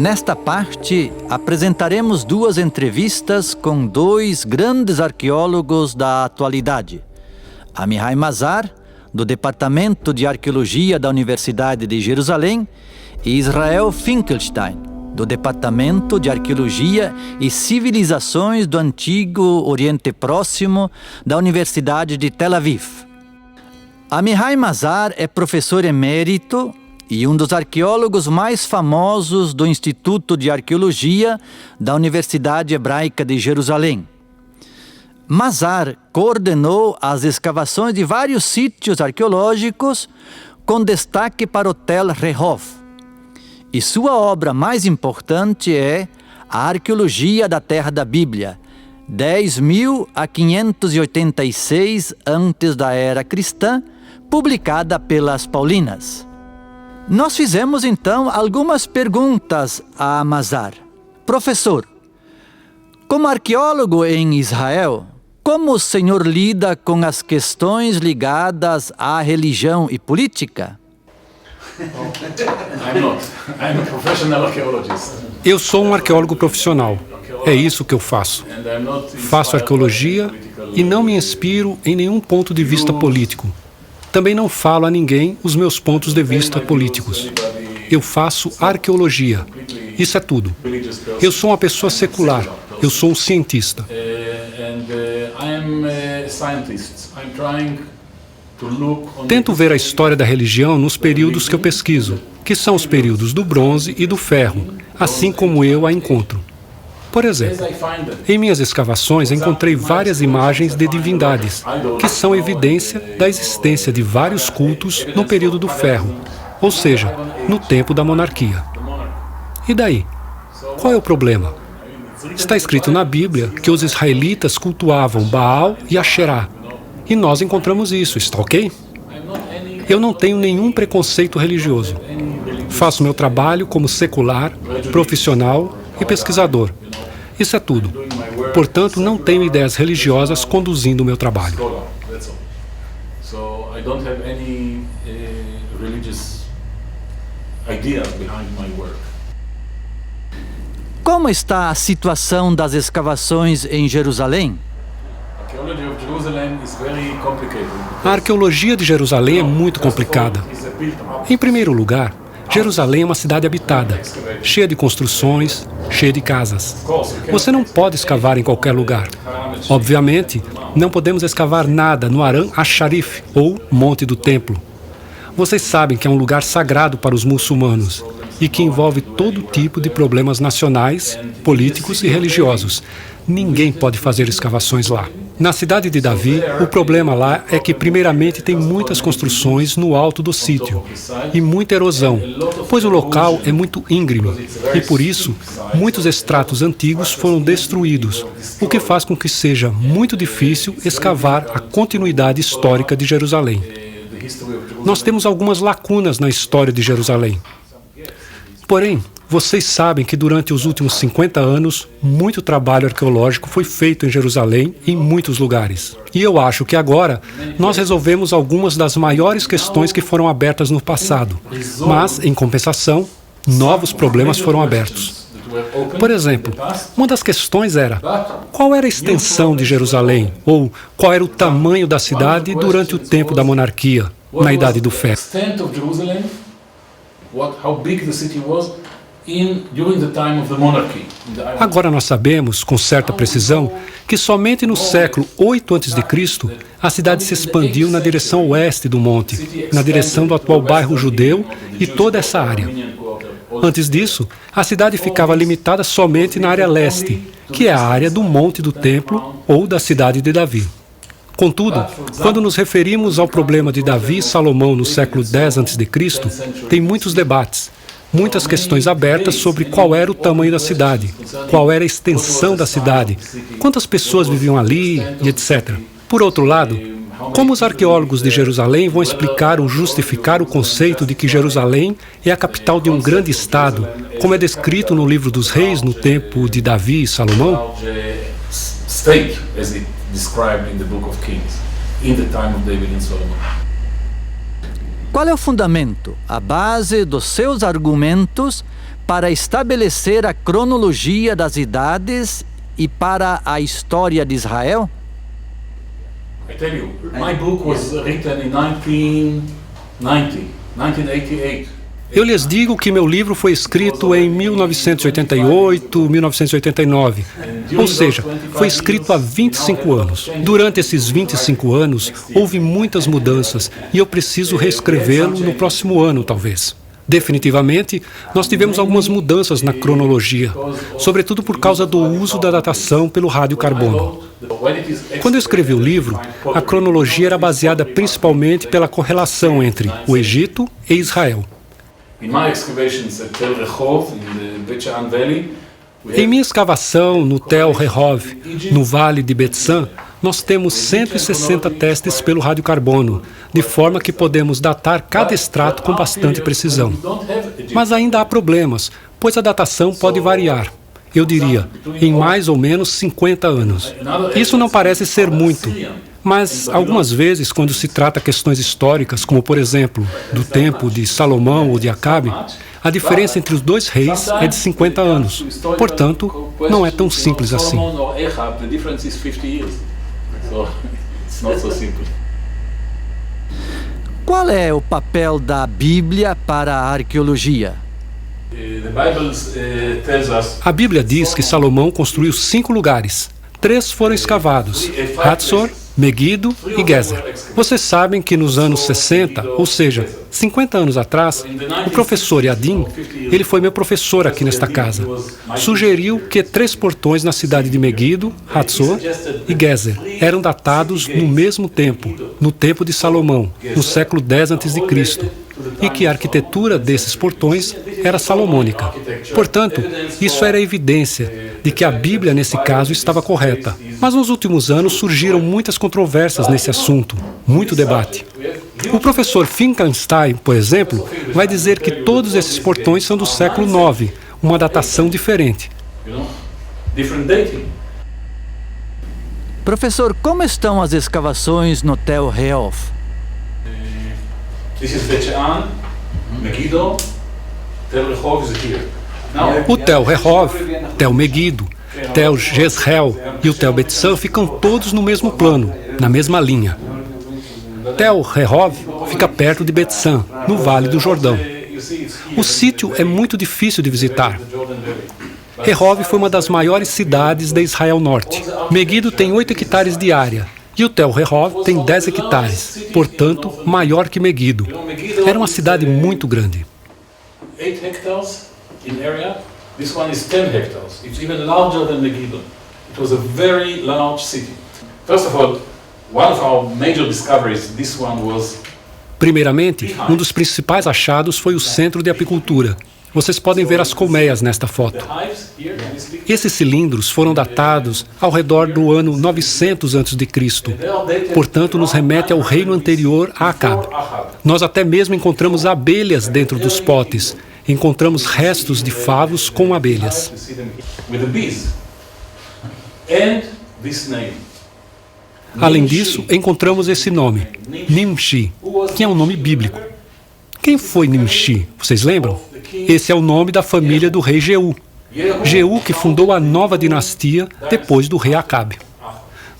Nesta parte, apresentaremos duas entrevistas com dois grandes arqueólogos da atualidade. Amihai Mazar, do Departamento de Arqueologia da Universidade de Jerusalém, e Israel Finkelstein, do Departamento de Arqueologia e Civilizações do Antigo Oriente Próximo da Universidade de Tel Aviv. Amihai Mazar é professor emérito e um dos arqueólogos mais famosos do Instituto de Arqueologia da Universidade Hebraica de Jerusalém. Mazar coordenou as escavações de vários sítios arqueológicos, com destaque para o Tel Rehov. E sua obra mais importante é a Arqueologia da Terra da Bíblia, 10.000 a 586 antes da Era Cristã, publicada pelas Paulinas. Nós fizemos, então, algumas perguntas a Mazar. Professor, como arqueólogo em Israel, como o senhor lida com as questões ligadas à religião e política? I'm a professional archaeologist. Eu sou um arqueólogo profissional. É isso que eu faço. Faço arqueologia e não me inspiro em nenhum ponto de vista político. Também não falo a ninguém os meus pontos de vista políticos. Eu faço arqueologia. Isso é tudo. Eu sou uma pessoa secular. Eu sou um cientista. Tento ver a história da religião nos períodos que eu pesquiso, que são os períodos do bronze e do ferro, assim como eu a encontro. Por exemplo, em minhas escavações encontrei várias imagens de divindades, que são evidência da existência de vários cultos no período do ferro, ou seja, no tempo da monarquia. E daí? Qual é o problema? Está escrito na Bíblia que os israelitas cultuavam Baal e Asherá, e nós encontramos isso, está ok? Eu não tenho nenhum preconceito religioso. Faço meu trabalho como secular, profissional e pesquisador. Isso é tudo. Portanto, não tenho ideias religiosas conduzindo o meu trabalho. Como está a situação das escavações em Jerusalém? A arqueologia de Jerusalém é muito complicada. Em primeiro lugar, Jerusalém é uma cidade habitada, cheia de construções, cheia de casas. Você não pode escavar em qualquer lugar. Obviamente, não podemos escavar nada no Aram Asharif, ou Monte do Templo. Vocês sabem que é um lugar sagrado para os muçulmanos e que envolve todo tipo de problemas nacionais, políticos e religiosos. Ninguém pode fazer escavações lá. Na cidade de Davi, o problema lá é que primeiramente tem muitas construções no alto do sítio e muita erosão, pois o local é muito íngreme e por isso muitos estratos antigos foram destruídos, o que faz com que seja muito difícil escavar a continuidade histórica de Jerusalém. Nós temos algumas lacunas na história de Jerusalém. Porém, vocês sabem que durante os últimos 50 anos, muito trabalho arqueológico foi feito em Jerusalém em muitos lugares. E eu acho que agora nós resolvemos algumas das maiores questões que foram abertas no passado. Mas, em compensação, novos problemas foram abertos. Por exemplo, uma das questões era: qual era a extensão de Jerusalém? Ou qual era o tamanho da cidade durante o tempo da monarquia, na Idade do Ferro? Agora nós sabemos, com certa precisão, que somente no século 8 a.C., a cidade se expandiu na direção oeste do monte, na direção do atual bairro judeu e toda essa área. Antes disso, a cidade ficava limitada somente na área leste, que é a área do Monte do Templo ou da cidade de Davi. Contudo, quando nos referimos ao problema de Davi e Salomão no século 10 a.C., tem muitos debates. muitas questões abertas sobre qual era o tamanho da cidade, qual era a extensão da cidade, quantas pessoas viviam ali e etc. Por outro lado, como os arqueólogos de Jerusalém vão explicar ou justificar o conceito de que Jerusalém é a capital de um grande estado, como é descrito no livro dos Reis no tempo de Davi e Salomão? State, as it described in the Book of Kings, in the time of David and Solomon. Qual é o fundamento, a base dos seus argumentos para estabelecer a cronologia das idades e para a história de Israel? I tell you, my book was written in 1988. Eu lhes digo que meu livro foi escrito em 1988, 1989. Ou seja, foi escrito há 25 anos. Durante esses 25 anos, houve muitas mudanças e eu preciso reescrevê-lo no próximo ano, talvez. Definitivamente, nós tivemos algumas mudanças na cronologia, sobretudo por causa do uso da datação pelo radiocarbono. Quando eu escrevi o livro, a cronologia era baseada principalmente pela correlação entre o Egito e Israel. Em minha escavação no Tel Rehov, no Vale de Betzan, nós temos 160 testes pelo radiocarbono, de forma que podemos datar cada extrato com bastante precisão. Mas ainda há problemas, pois a datação pode variar. Eu diria, em mais ou menos 50 anos. Isso não parece ser muito, mas algumas vezes, quando se trata questões históricas, como por exemplo, do tempo de Salomão ou de Acabe, a diferença entre os dois reis é de 50 anos. Portanto, não é tão simples assim. Qual é o papel da Bíblia para a arqueologia? A Bíblia diz que Salomão construiu 5 lugares. 3 foram escavados: Hatzor, Megido e Gezer. Vocês sabem que nos anos 60, ou seja, 50 anos atrás, o professor Yadim, ele foi meu professor aqui nesta casa, sugeriu que 3 portões na cidade de Megido, Hatzor e Gezer eram datados no mesmo tempo, no tempo de Salomão, no século X a.C., e que a arquitetura desses portões era salomônica. Portanto, isso era evidência de que a Bíblia, nesse caso, estava correta. Mas nos últimos anos surgiram muitas controvérsias nesse assunto, muito debate. O professor Finkelstein, por exemplo, vai dizer que todos esses portões são do século IX, uma datação diferente. Professor, como estão as escavações no Tel Rehov? O Tel Rehov, Tel Megido, Tel Jezreel e o Tel Betzan ficam todos no mesmo plano, na mesma linha. Tel Rehov fica perto de Betzan, no Vale do Jordão. O sítio é muito difícil de visitar. Rehov foi uma das maiores cidades de Israel Norte. Megido tem 8 hectares de área. E o Tel Rehov tem 10 hectares, portanto, maior que Megido. Era uma cidade muito grande. 8 hectares in area. This one is 10 hectares. It's even larger than Megiddo. It was a very large city. First of all, one of our major discoveries, this one was... Primeiramente, um dos principais achados foi o centro de apicultura. Vocês podem ver as colmeias nesta foto. Esses cilindros foram datados ao redor do ano 900 a.C., portanto nos remete ao reino anterior a Acabe. Nós até mesmo encontramos abelhas dentro dos potes. Encontramos restos de favos com abelhas. Além disso, encontramos esse nome, Nimshi, que é um nome bíblico. Quem foi Nimshi? Vocês lembram? Esse é o nome da família do rei Jeú. Jeú que fundou a nova dinastia depois do rei Acabe.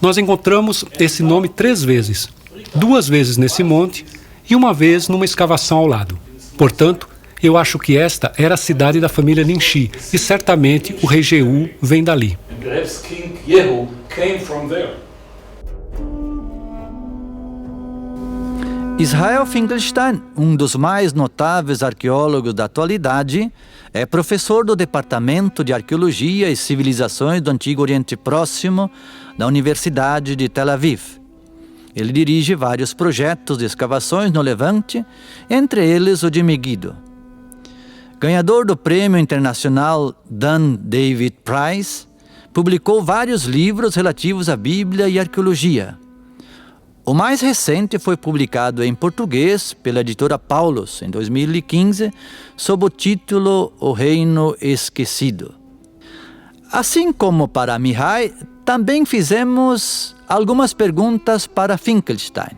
Nós encontramos esse nome 3 vezes. 2 vezes nesse monte e 1 vez numa escavação ao lado. Portanto, eu acho que esta era a cidade da família Nimshi e certamente o rei Jeú vem dali. Israel Finkelstein, um dos mais notáveis arqueólogos da atualidade, é professor do Departamento de Arqueologia e Civilizações do Antigo Oriente Próximo da Universidade de Tel Aviv. Ele dirige vários projetos de escavações no Levante, entre eles o de Megido. ganhador do Prêmio Internacional Dan David Prize, publicou vários livros relativos à Bíblia e arqueologia. O mais recente foi publicado em português pela editora Paulus, em 2015, sob o título O Reino Esquecido. Assim como para Mihai, também fizemos algumas perguntas para Finkelstein.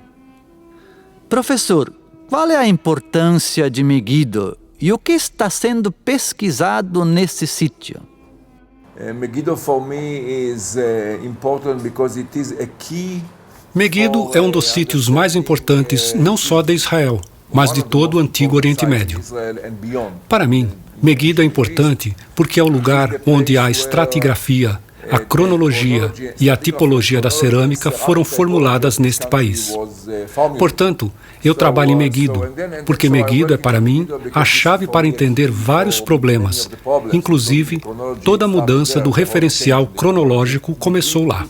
Professor, qual é a importância de Megiddo e o que está sendo pesquisado nesse sítio? Megiddo for me is important because it is a key. Megiddo é um dos sítios mais importantes não só de Israel, mas de todo o Antigo Oriente Médio. Para mim, Megiddo é importante porque é o lugar onde a estratigrafia, a cronologia e a tipologia da cerâmica foram formuladas neste país. Portanto, eu trabalho em Megiddo, porque Megiddo é para mim a chave para entender vários problemas, inclusive toda a mudança do referencial cronológico começou lá.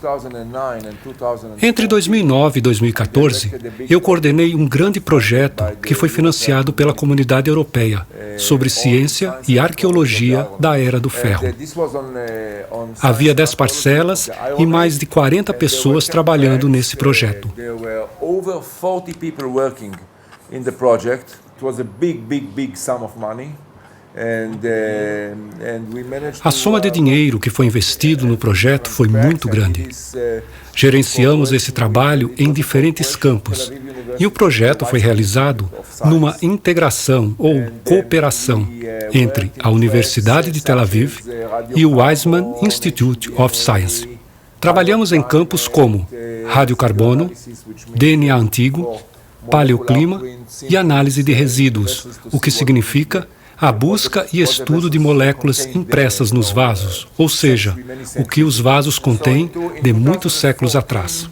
Entre 2009 e 2014, eu coordenei um grande projeto que foi financiado pela Comunidade Europeia sobre ciência e arqueologia da Era do Ferro. Havia 10 parcelas e mais de 40 pessoas trabalhando nesse projeto. A soma de dinheiro que foi investido no projeto foi muito grande. Gerenciamos esse trabalho em diferentes campos e o projeto foi realizado numa integração ou cooperação entre a Universidade de Tel Aviv e o Weizmann Institute of Science. Trabalhamos em campos como radiocarbono, DNA antigo, paleoclima e análise de resíduos, o que significa a busca e estudo de moléculas impressas nos vasos, ou seja, o que os vasos contêm de muitos séculos atrás.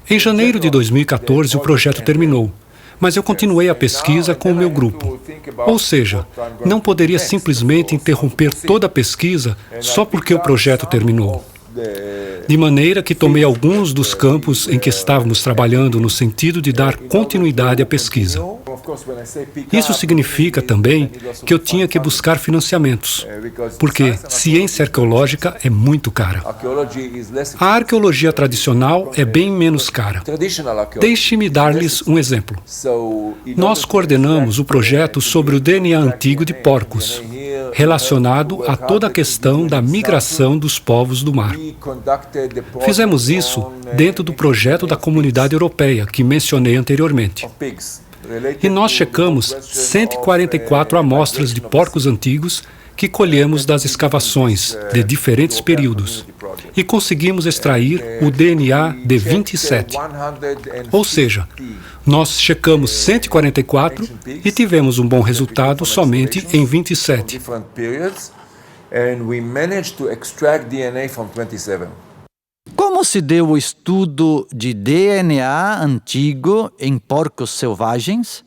Em janeiro de 2014, o projeto terminou, mas eu continuei a pesquisa com o meu grupo. Ou seja, não poderia simplesmente interromper toda a pesquisa só porque o projeto terminou. De maneira que tomei alguns dos campos em que estávamos trabalhando no sentido de dar continuidade à pesquisa. Isso significa também que eu tinha que buscar financiamentos, porque ciência arqueológica é muito cara. A arqueologia tradicional é bem menos cara. Deixe-me dar-lhes um exemplo. Nós coordenamos o projeto sobre o DNA antigo de porcos, relacionado a toda a questão da migração dos povos do mar. Fizemos isso dentro do projeto da Comunidade Europeia, que mencionei anteriormente. E nós checamos 144 amostras de porcos antigos que colhemos das escavações de diferentes períodos e conseguimos extrair o DNA de 27. Ou seja, nós checamos 144 e tivemos um bom resultado somente em 27. Como se deu o estudo de DNA antigo em porcos selvagens?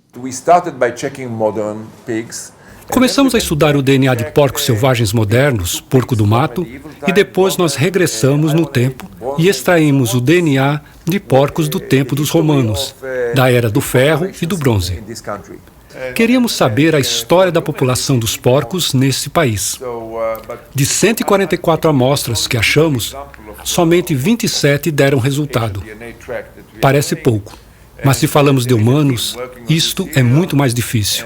Começamos a estudar o DNA de porcos selvagens modernos, porco do mato, e depois nós regressamos no tempo e extraímos o DNA de porcos do tempo dos romanos, da Era do Ferro e do Bronze. Queríamos saber a história da população dos porcos nesse país. De 144 amostras que achamos, somente 27 deram resultado. Parece pouco, mas se falamos de humanos, isto é muito mais difícil.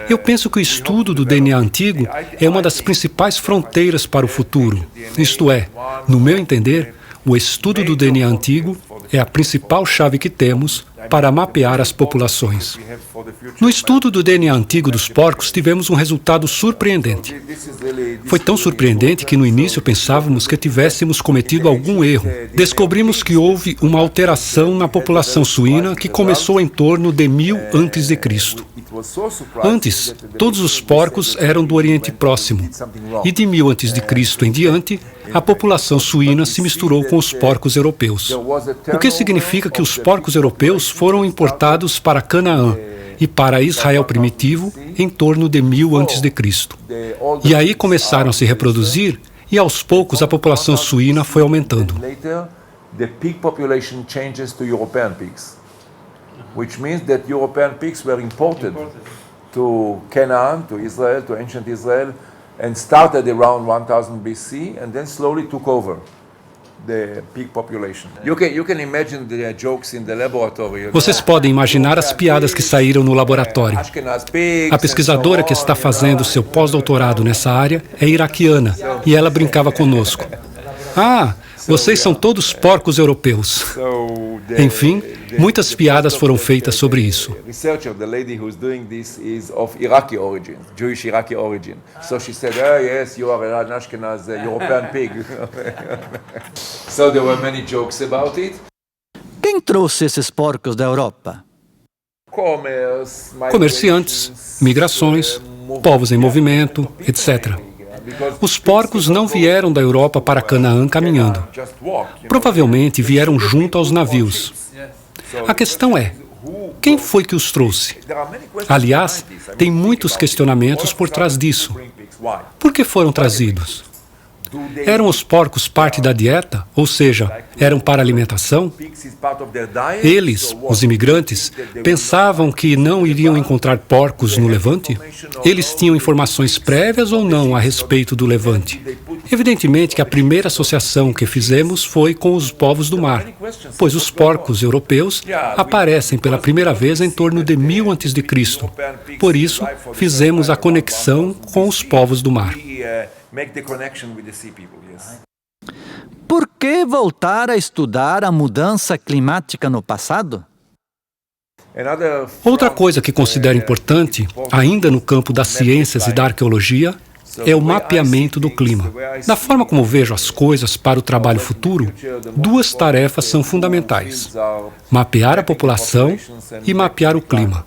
Eu penso que o estudo do DNA antigo é uma das principais fronteiras para o futuro. Isto é, no meu entender, o estudo do DNA antigo é a principal chave que temos para mapear as populações. No estudo do DNA antigo dos porcos, tivemos um resultado surpreendente. Foi tão surpreendente que no início pensávamos que tivéssemos cometido algum erro. Descobrimos que houve uma alteração na população suína que começou em torno de 1000 a.C. Antes, todos os porcos eram do Oriente Próximo, e de 1000 a.C. em diante, a população suína se misturou com os porcos europeus. O que significa que os porcos europeus foram importados para Canaã e para Israel primitivo em torno de 1000 a.C. E aí começaram a se reproduzir e aos poucos a população suína foi aumentando. Which means that European pigs were imported to Canaan, to Israel, to ancient Israel, and started around 1000 BC, and then slowly took over the pig population. You can imagine the jokes in the laboratory. Vocês podem imaginar as piadas que saíram no laboratório. A pesquisadora que está fazendo seu pós-doutorado nessa área é iraquiana e ela brincava conosco. Ah, vocês são todos porcos europeus. Enfim, muitas piadas foram feitas sobre isso. The lady who's doing this is of Iraqi origin, Jewish Iraqi origin. So she said, yes, you are an Ashkenaz European pig. So there were many jokes about it. Quem trouxe esses porcos da Europa? Comerciantes, migrações, povos em movimento, etc. Os porcos não vieram da Europa para Canaã caminhando. Provavelmente vieram junto aos navios. A questão é, quem foi que os trouxe? Aliás, tem muitos questionamentos por trás disso. Por que foram trazidos? Eram os porcos parte da dieta? Ou seja, eram para alimentação? Eles, os imigrantes, pensavam que não iriam encontrar porcos no Levante? Eles tinham informações prévias ou não a respeito do Levante? Evidentemente que a primeira associação que fizemos foi com os povos do mar, pois os porcos europeus aparecem pela primeira vez em torno de 1000 a.C. Por isso, fizemos a conexão com os povos do mar. Por que voltar a estudar a mudança climática no passado? Outra coisa que considero importante, ainda no campo das ciências e da arqueologia, é o mapeamento do clima. Da forma como vejo as coisas para o trabalho futuro, duas tarefas são fundamentais: mapear a população e mapear o clima.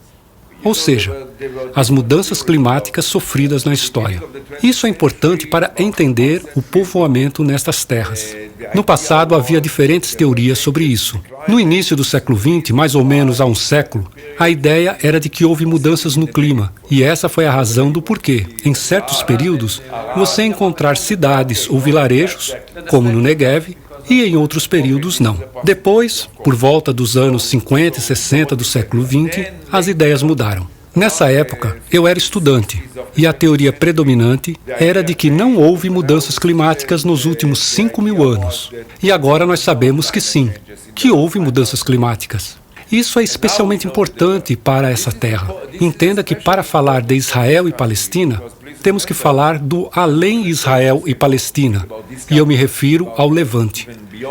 Ou seja, as mudanças climáticas sofridas na história. Isso é importante para entender o povoamento nestas terras. No passado havia diferentes teorias sobre isso. No início do século XX, mais ou menos há um século, a ideia era de que houve mudanças no clima, e essa foi a razão do porquê, em certos períodos, você encontrar cidades ou vilarejos, como no Negev, e em outros períodos não. Depois, por volta dos anos 50 e 60 do século XX, as ideias mudaram. Nessa época, eu era estudante, e a teoria predominante era de que não houve mudanças climáticas nos últimos 5.000 anos. E agora nós sabemos que sim, que houve mudanças climáticas. Isso é especialmente importante para essa terra. Entenda que para falar de Israel e Palestina, temos que falar do além Israel e Palestina, e eu me refiro ao Levante,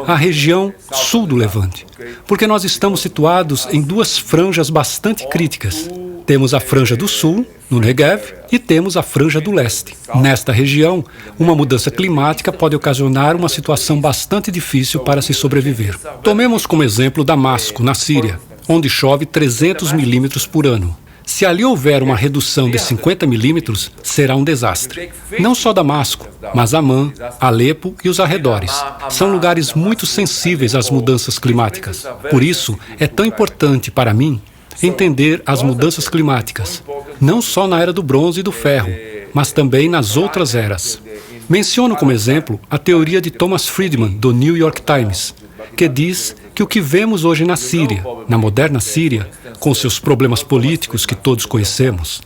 a região sul do Levante, porque nós estamos situados em duas franjas bastante críticas. Temos a franja do sul, no Negev, e temos a franja do leste. Nesta região, uma mudança climática pode ocasionar uma situação bastante difícil para se sobreviver. Tomemos como exemplo Damasco, na Síria, onde chove 300 milímetros por ano. Se ali houver uma redução de 50 milímetros, será um desastre. Não só Damasco, mas Amã, Alepo e os arredores. São lugares muito sensíveis às mudanças climáticas. Por isso, é tão importante para mim entender as mudanças climáticas, não só na Era do Bronze e do Ferro, mas também nas outras eras. Menciono como exemplo a teoria de Thomas Friedman, do New York Times, que diz que o que vemos hoje na Síria, na moderna Síria, com seus problemas políticos que todos conhecemos,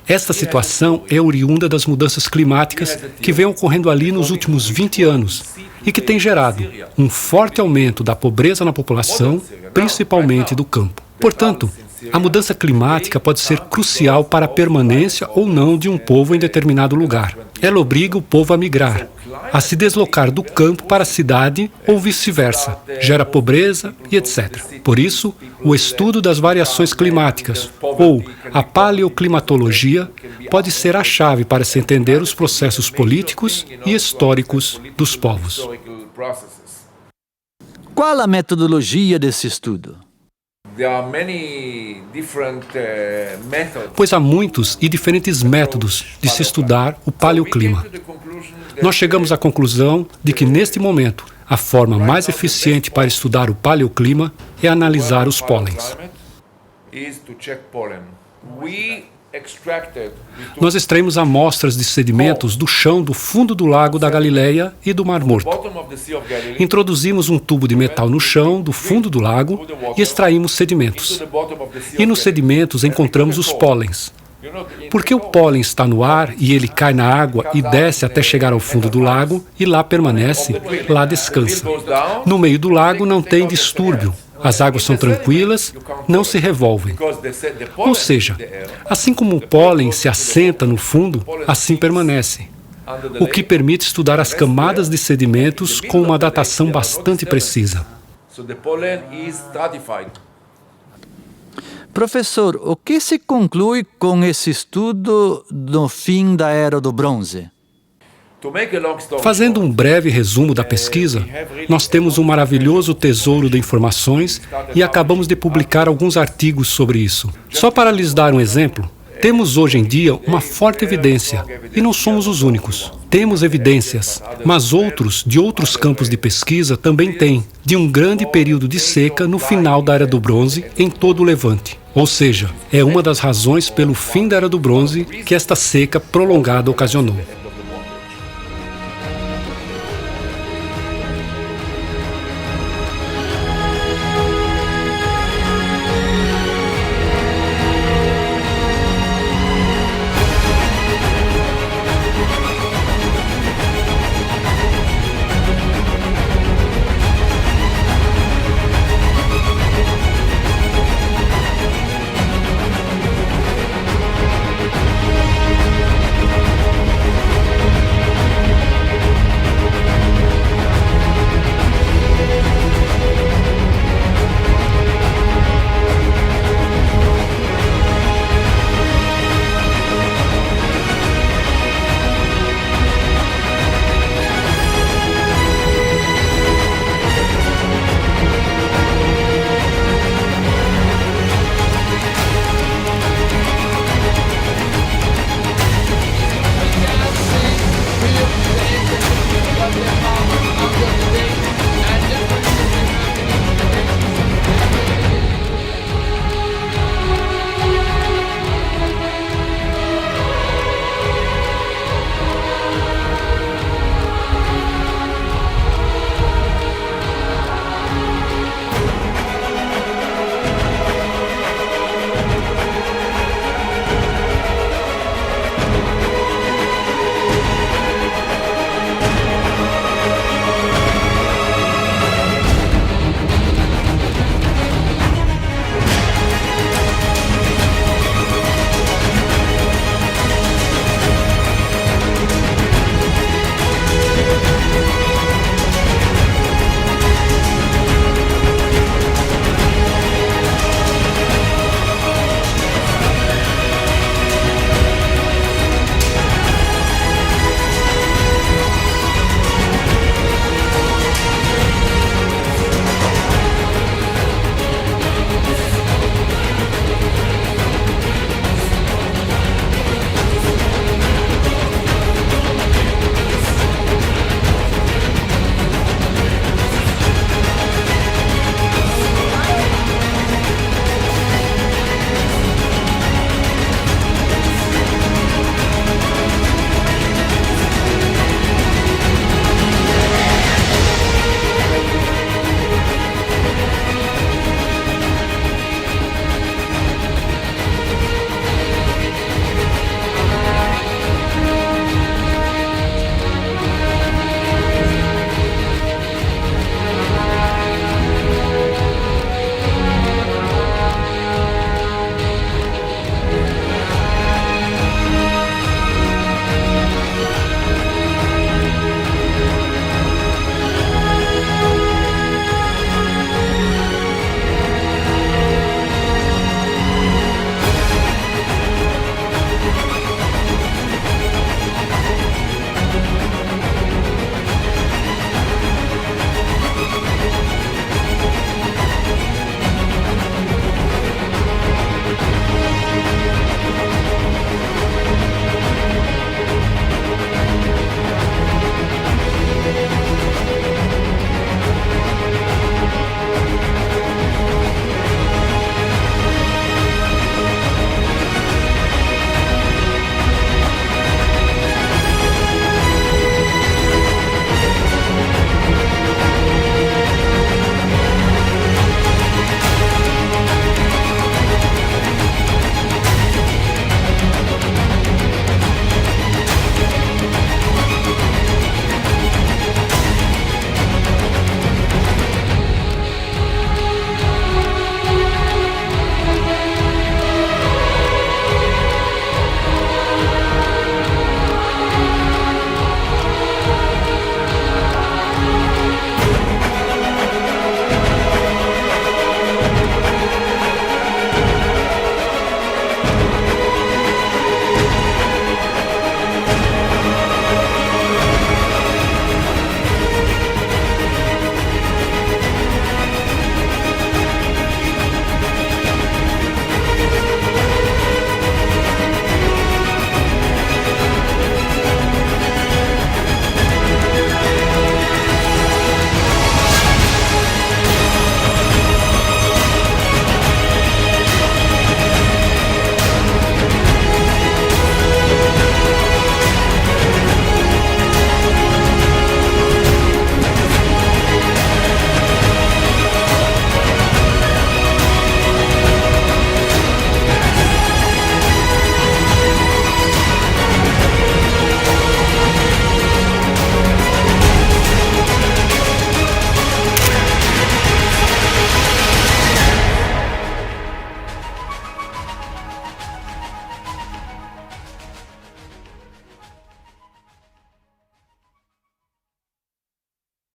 esta situação é oriunda das mudanças climáticas que vêm ocorrendo ali nos últimos 20 anos e que tem gerado um forte aumento da pobreza na população, principalmente do campo. Portanto, a mudança climática pode ser crucial para a permanência ou não de um povo em determinado lugar. Ela obriga o povo a migrar, a se deslocar do campo para a cidade ou vice-versa, gera pobreza e etc. Por isso, o estudo das variações climáticas, ou a paleoclimatologia, pode ser a chave para se entender os processos políticos e históricos dos povos. Qual a metodologia desse estudo? Pois há muitos e diferentes métodos de se estudar o paleoclima. Nós chegamos à conclusão de que, neste momento, a forma mais eficiente para estudar o paleoclima é analisar os pólens. Nós extraímos amostras de sedimentos do chão do fundo do lago da Galileia e do Mar Morto. Introduzimos um tubo de metal no chão do fundo do lago e extraímmos sedimentos. E nos sedimentos encontramos os pólens. Porque o pólen está no ar e ele cai na água e desce até chegar ao fundo do lago e lá permanece, lá descansa. No meio do lago não tem distúrbio. As águas são tranquilas, não se revolvem. Ou seja, assim como o pólen se assenta no fundo, assim permanece. O que permite estudar as camadas de sedimentos com uma datação bastante precisa. Professor, o que se conclui com esse estudo no fim da Era do Bronze? Fazendo um breve resumo da pesquisa, nós temos um maravilhoso tesouro de informações e acabamos de publicar alguns artigos sobre isso. Só para lhes dar um exemplo, temos hoje em dia uma forte evidência, e não somos os únicos. Temos evidências, mas outros, de outros campos de pesquisa, também têm, de um grande período de seca no final da Era do Bronze em todo o Levante. Ou seja, é uma das razões pelo fim da Era do Bronze que esta seca prolongada ocasionou.